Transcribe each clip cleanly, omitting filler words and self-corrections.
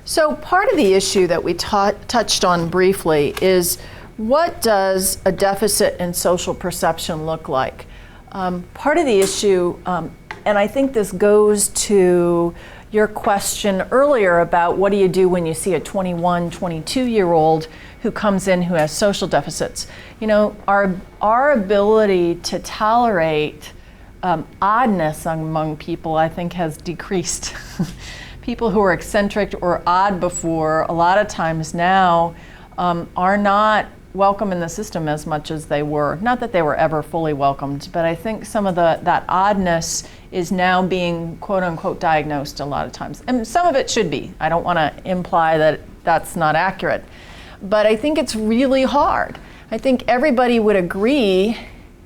So part of the issue that we touched on briefly is, what does a deficit in social perception look like? Part of the issue, and I think this goes to your question earlier about what do you do when you see a 21, 22-year-old who comes in who has social deficits. You know, our ability to tolerate oddness among people, I think, has decreased. People who are eccentric or odd before, a lot of times now, are not welcome in the system as much as they were. Not that they were ever fully welcomed, but I think some of that oddness is now being quote unquote diagnosed a lot of times. And some of it should be. I don't want to imply that that's not accurate. But I think it's really hard. I think everybody would agree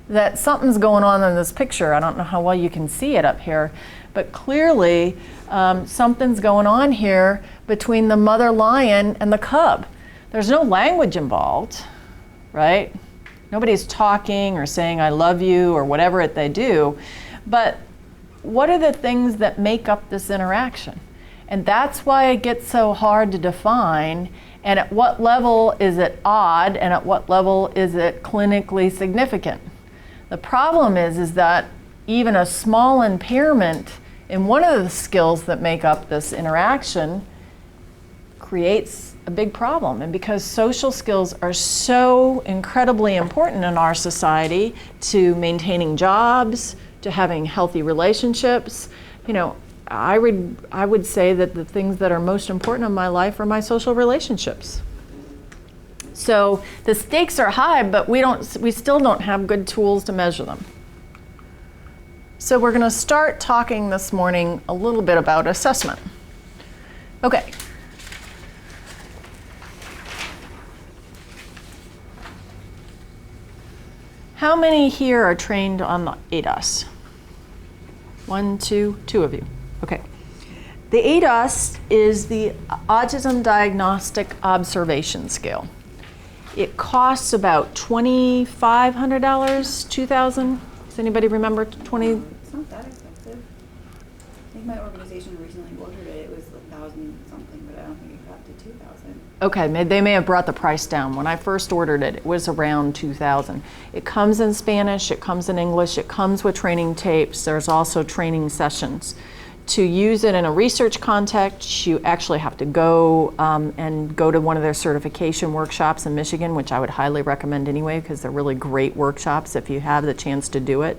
that something's going on in this picture. I don't know how well you can see it up here, but clearly something's going on here between the mother lion and the cub. There's no language involved, right? Nobody's talking or saying I love you or whatever they do, but what are the things that make up this interaction? And that's why it gets so hard to define, and at what level is it odd and at what level is it clinically significant? The problem is that even a small impairment in one of the skills that make up this interaction creates a big problem. And because social skills are so incredibly important in our society to maintaining jobs, to having healthy relationships, you know, I would say that the things that are most important in my life are my social relationships. So the stakes are high, but we still don't have good tools to measure them. So we're going to start talking this morning a little bit about assessment. Okay. How many here are trained on the ADOS? 1, 2 of you. Okay. The ADOS is the Autism Diagnostic Observation Scale. It costs about $2,500, $2,000. Does anybody remember 20? It's not that expensive. I think my organization recently ordered it. It was 1,000 something, but I don't think it got to 2,000. Okay, they may have brought the price down. When I first ordered it, it was around 2,000. It comes in Spanish, it comes in English, it comes with training tapes. There's also training sessions. To use it in a research context, you actually have to go to one of their certification workshops in Michigan, which I would highly recommend anyway, because they're really great workshops if you have the chance to do it,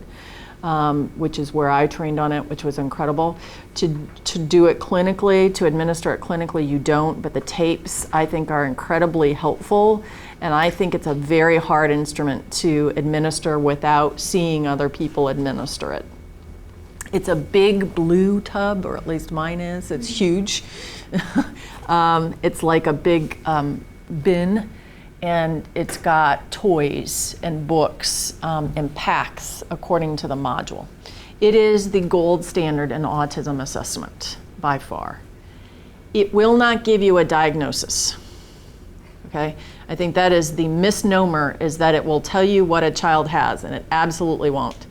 which is where I trained on it, which was incredible. To do it clinically, to administer it clinically, you don't, but the tapes I think are incredibly helpful, and I think it's a very hard instrument to administer without seeing other people administer it. It's a big blue tub, or at least mine is. It's huge. It's like a big bin, and it's got toys and books and packs according to the module. It is the gold standard in autism assessment by far. It will not give you a diagnosis. Okay? I think that is the misnomer, is that it will tell you what a child has, and it absolutely won't.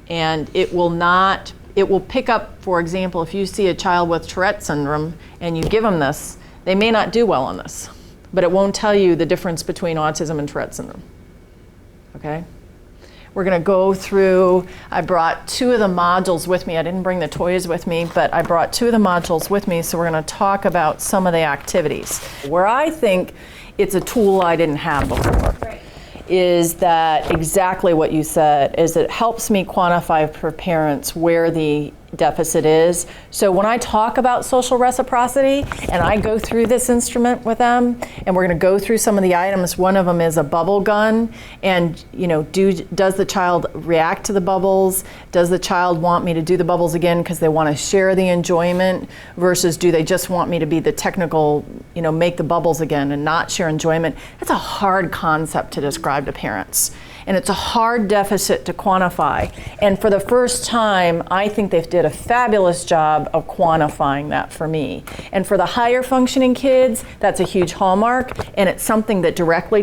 And it will pick up, for example, if you see a child with Tourette syndrome and you give them this, they may not do well on this, but it won't tell you the difference between autism and Tourette syndrome. Okay? We're going to go through, I brought 2 of the modules with me. I didn't bring the toys with me, but I brought 2 of the modules with me, so we're going to talk about some of the activities. Where I think it's a tool I didn't have before. Right. Is that exactly what you said, is it helps me quantify for parents where the deficit is. So when I talk about social reciprocity and I go through this instrument with them, and we're going to go through some of the items, one of them is a bubble gun, and you know, does the child react to the bubbles? Does the child want me to do the bubbles again because they want to share the enjoyment, versus do they just want me to be the technical, you know, make the bubbles again and not share enjoyment? That's a hard concept to describe to parents. And it's a hard deficit to quantify. And for the first time, I think they did a fabulous job of quantifying that for me. And for the higher functioning kids, that's a huge hallmark, and it's something that directly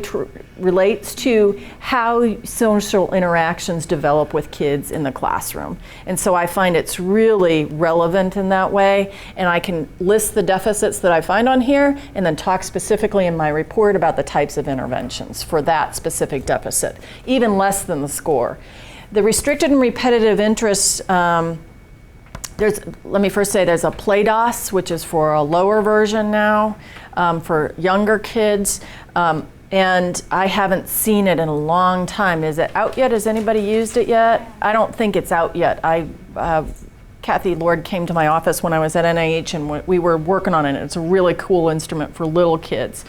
relates to how social interactions develop with kids in the classroom. And so I find it's really relevant in that way, and I can list the deficits that I find on here and then talk specifically in my report about the types of interventions for that specific deficit, even less than the score. The restricted and repetitive interests, let me first say there's a PlayDOS, which is for a lower version now for younger kids. And I haven't seen it in a long time. Is it out yet? Has anybody used it yet? I don't think it's out yet. Kathy Lord came to my office when I was at NIH and we were working on it. It's a really cool instrument for little kids.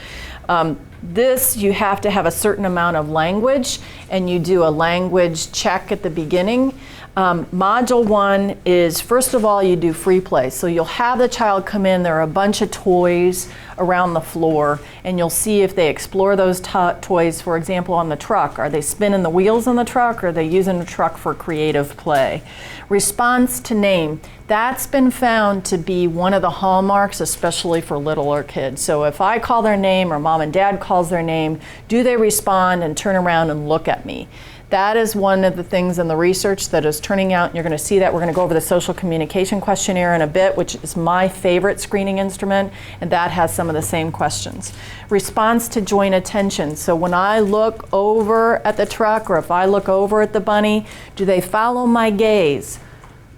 This, you have to have a certain amount of language, and you do a language check at the beginning. Module 1 is, first of all, you do free play. So you'll have the child come in, there are a bunch of toys around the floor, and you'll see if they explore those toys, for example, on the truck. Are they spinning the wheels on the truck, or are they using the truck for creative play? Response to name. That's been found to be one of the hallmarks, especially for littler kids. So if I call their name or mom and dad calls their name, do they respond and turn around and look at me? That is one of the things in the research that is turning out, and you're going to see that. We're going to go over the social communication questionnaire in a bit, which is my favorite screening instrument, and that has some of the same questions. Response to joint attention. So when I look over at the truck, or if I look over at the bunny, do they follow my gaze?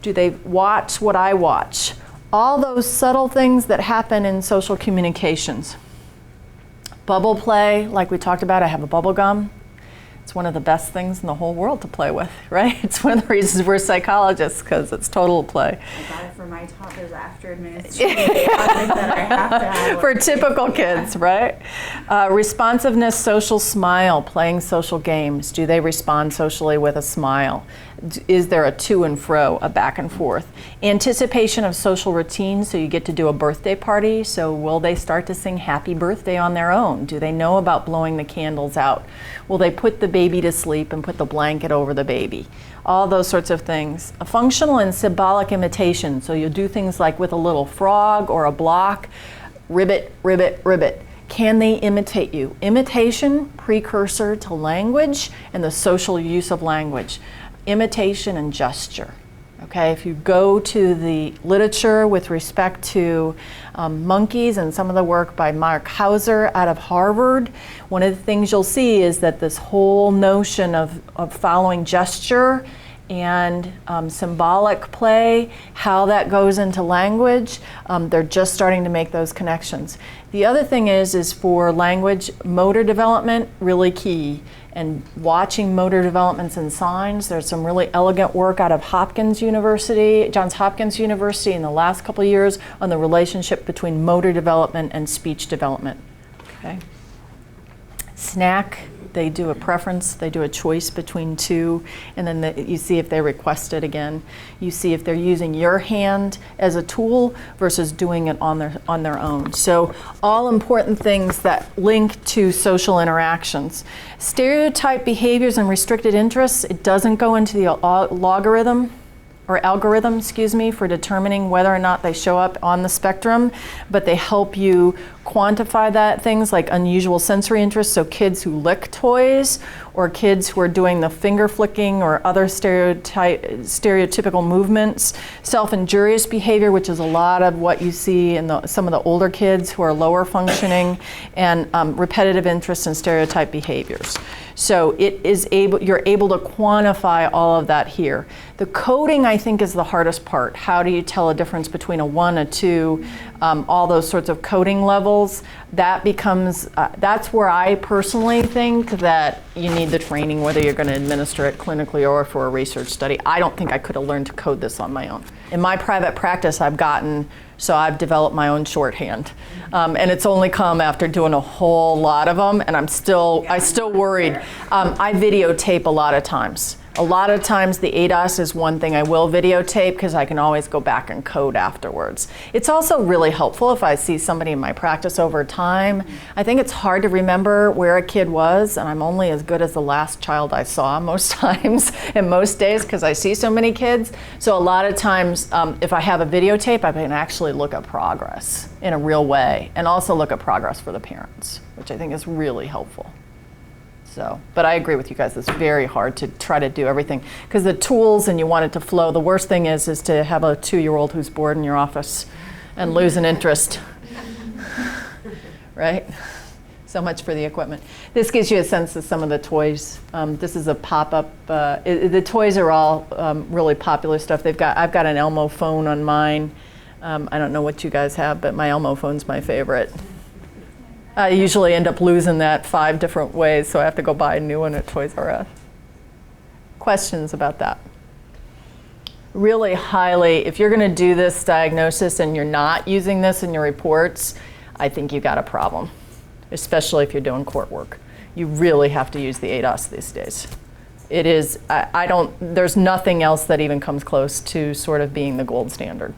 Do they watch what I watch? All those subtle things that happen in social communications. Bubble play, like we talked about, I have a bubble gum. It's one of the best things in the whole world to play with, right? It's one of the reasons we're psychologists, because it's total play. I got it for my toddlers after administration. That I have to have for typical kids, right? Responsiveness, social smile, playing social games. Do they respond socially with a smile? Is there a to and fro, a back and forth? Anticipation of social routines, so you get to do a birthday party, so will they start to sing happy birthday on their own? Do they know about blowing the candles out? Will they put the baby to sleep and put the blanket over the baby? All those sorts of things. A functional and symbolic imitation, so you'll do things like with a little frog or a block, ribbit, ribbit, ribbit. Can they imitate you? Imitation, precursor to language and the social use of language. Imitation and gesture. Okay, if you go to the literature with respect to monkeys and some of the work by Mark Hauser out of Harvard, one of the things you'll see is that this whole notion of following gesture and symbolic play, how that goes into language, they're just starting to make those connections. The other thing is for language, motor development, really key. And watching motor developments and signs, there's some really elegant work out of Johns Hopkins University in the last couple of years on the relationship between motor development and speech development. Okay. Snack, they do a preference, they do a choice between two, and then you see if they request it again. You see if they're using your hand as a tool versus doing it on their own. So all important things that link to social interactions. Stereotype behaviors and restricted interests, it doesn't go into the algorithm for determining whether or not they show up on the spectrum, but they help you quantify that, things like unusual sensory interests, so kids who lick toys, or kids who are doing the finger flicking or other stereotypical movements, self-injurious behavior, which is a lot of what you see in some of the older kids who are lower functioning, and repetitive interests and stereotype behaviors. So you're able to quantify all of that here. The coding, I think, is the hardest part. How do you tell a difference between a 1, a 2, all those sorts of coding levels? That becomes, that's where I personally think that you need the training, whether you're going to administer it clinically or for a research study. I don't think I could have learned to code this on my own. In my private practice, I've developed my own shorthand. And it's only come after doing a whole lot of them, and I still worried. I videotape a lot of times. A lot of times the ADOS is one thing I will videotape because I can always go back and code afterwards. It's also really helpful if I see somebody in my practice over time. I think it's hard to remember where a kid was, and I'm only as good as the last child I saw most times and most days because I see so many kids. So a lot of times if I have a videotape, I can actually look at progress in a real way and also look at progress for the parents, which I think is really helpful. So, but I agree with you guys, it's very hard to try to do everything. Because the tools and you want it to flow, the worst thing is to have a 2-year-old who's bored in your office and lose an interest. Right? So much for the equipment. This gives you a sense of some of the toys. This is a pop-up. The toys are all really popular stuff. I've got an Elmo phone on mine. I don't know what you guys have, but my Elmo phone's my favorite. I usually end up losing that 5 different ways, so I have to go buy a new one at Toys R Us. Questions about that? Really highly, if you're going to do this diagnosis and you're not using this in your reports, I think you got a problem, especially if you're doing court work. You really have to use the ADOS these days. It is, there's nothing else that even comes close to sort of being the gold standard.